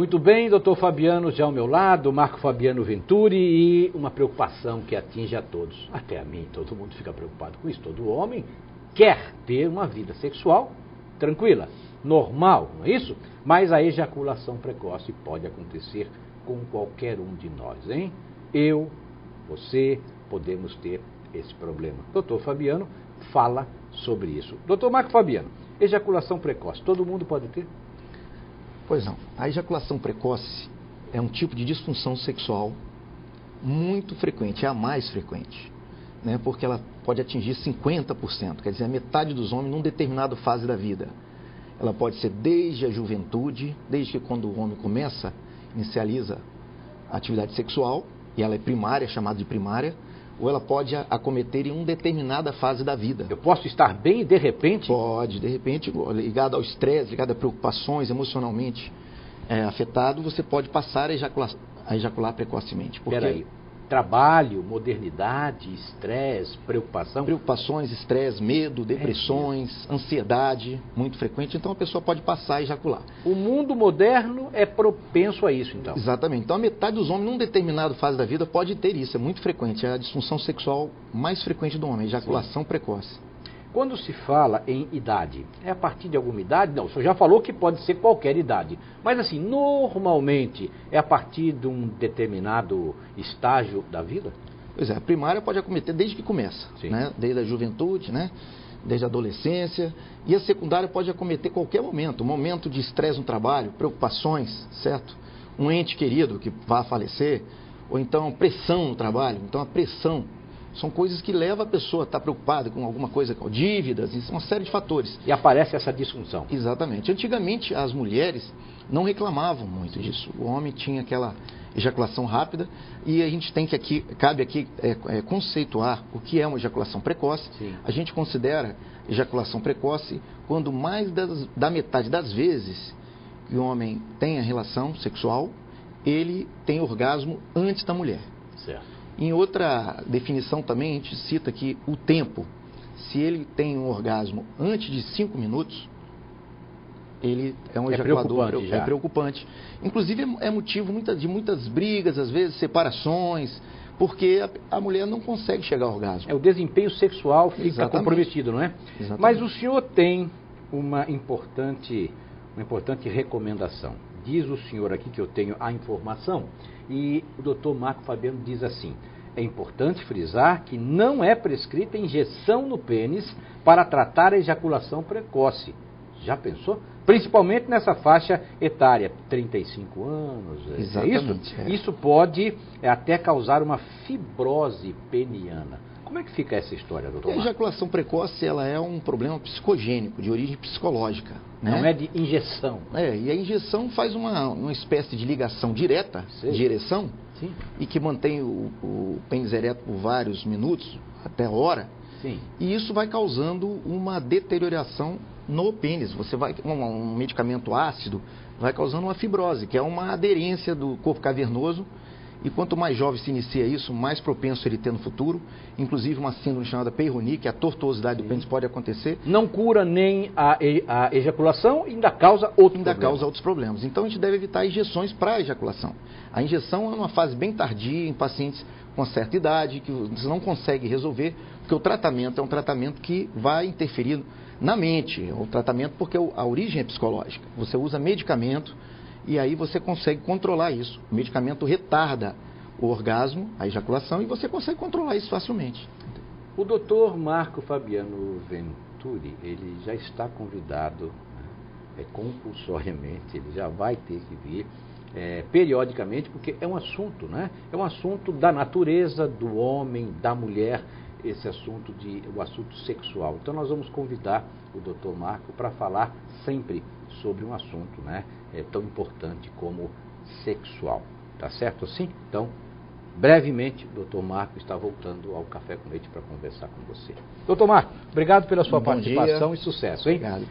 Muito bem, doutor Fabiano já ao meu lado, Marco Fabiano Venturi, e uma preocupação que atinge a todos, até a mim, todo mundo fica preocupado com isso, todo homem quer ter uma vida sexual tranquila, normal, não é isso? Mas a ejaculação precoce pode acontecer com qualquer um de nós, hein? Eu, você, podemos ter esse problema. Doutor Fabiano fala sobre isso. Doutor Marco Fabiano, ejaculação precoce, todo mundo pode ter? Pois não. A ejaculação precoce é um tipo de disfunção sexual muito frequente, é a mais frequente, né? Porque ela pode atingir 50%, quer dizer, a metade dos homens numa determinada fase da vida. Ela pode ser desde a juventude, desde que quando o homem inicializa a atividade sexual, e ela é primária, chamada de primária, ou ela pode acometer em uma determinada fase da vida. Eu posso estar bem e de repente? Pode, de repente, ligado ao estresse, ligado a preocupações, emocionalmente afetado, você pode passar a ejacular precocemente. Peraí, trabalho, modernidade, estresse, preocupação? Preocupações, estresse, medo, depressões, ansiedade, muito frequente, então a pessoa pode passar a ejacular. O mundo moderno é propenso a isso, então? Exatamente. Então a metade dos homens, numa determinada fase da vida, pode ter isso, é muito frequente. É a disfunção sexual mais frequente do homem, a ejaculação precoce. Quando se fala em idade, é a partir de alguma idade? Não, o senhor já falou que pode ser qualquer idade. Mas assim, normalmente é a partir de um determinado estágio da vida? Pois é, a primária pode acometer desde que começa, né? Desde a juventude, né? Desde a adolescência. E a secundária pode acometer qualquer momento. Um momento de estresse no trabalho, preocupações, certo? Um ente querido que vá falecer, ou então pressão no trabalho. Então a pressão são coisas que levam a pessoa a estar preocupada com alguma coisa, com dívidas, isso é uma série de fatores. E aparece essa disfunção. Exatamente. Antigamente, as mulheres não reclamavam muito disso. O homem tinha aquela ejaculação rápida e a gente tem que cabe aqui conceituar o que é uma ejaculação precoce. Sim. A gente considera ejaculação precoce quando mais da metade das vezes que o homem tem a relação sexual, ele tem orgasmo antes da mulher. Certo. Em outra definição também, a gente cita que o tempo, se ele tem um orgasmo antes de 5 minutos, ele é um ejaculador, é preocupante. Inclusive é motivo de muitas brigas, às vezes separações, porque a mulher não consegue chegar ao orgasmo. O desempenho sexual fica comprometido, não é? Exatamente. Mas o senhor tem uma importante recomendação. Diz o senhor aqui que eu tenho a informação e o doutor Marco Fabiano diz assim: é importante frisar que não é prescrita injeção no pênis para tratar a ejaculação precoce. Já pensou? Principalmente nessa faixa etária, 35 anos, Exatamente, é isso? Isso pode até causar uma fibrose peniana. Como é que fica essa história, doutor Marco? A ejaculação precoce ela é um problema psicogênico, de origem psicológica. Né? Não é de injeção. E a injeção faz uma espécie de ligação direta de ereção. Sim. E que mantém o pênis ereto por vários minutos, até hora. Sim. E isso vai causando uma deterioração no pênis. Você vai um medicamento ácido vai causando uma fibrose, que é uma aderência do corpo cavernoso. E quanto mais jovem se inicia isso, mais propenso ele ter no futuro. Inclusive uma síndrome chamada Peyronie, que a tortuosidade do pênis pode acontecer. Não cura nem a ejaculação e ainda causa outros problemas. Então a gente deve evitar injeções para a ejaculação. A injeção é uma fase bem tardia em pacientes com certa idade, que você não consegue resolver, porque o tratamento é um tratamento que vai interferir na mente. É um tratamento porque a origem é psicológica. Você usa medicamento e aí você consegue controlar isso. O medicamento retarda o orgasmo, a ejaculação, e você consegue controlar isso facilmente. O doutor Marco Fabiano Venturi, ele já está convidado compulsoriamente, ele já vai ter que vir periodicamente, porque é um assunto, né? É um assunto da natureza, do homem, da mulher, esse assunto o assunto sexual. Então nós vamos convidar o doutor Marco para falar sempre sobre um assunto, né? Tão importante como sexual. Tá certo assim? Então, brevemente, o doutor Marco está voltando ao Café com Leite para conversar com você. Doutor Marco, obrigado pela sua participação e sucesso, hein? Obrigado.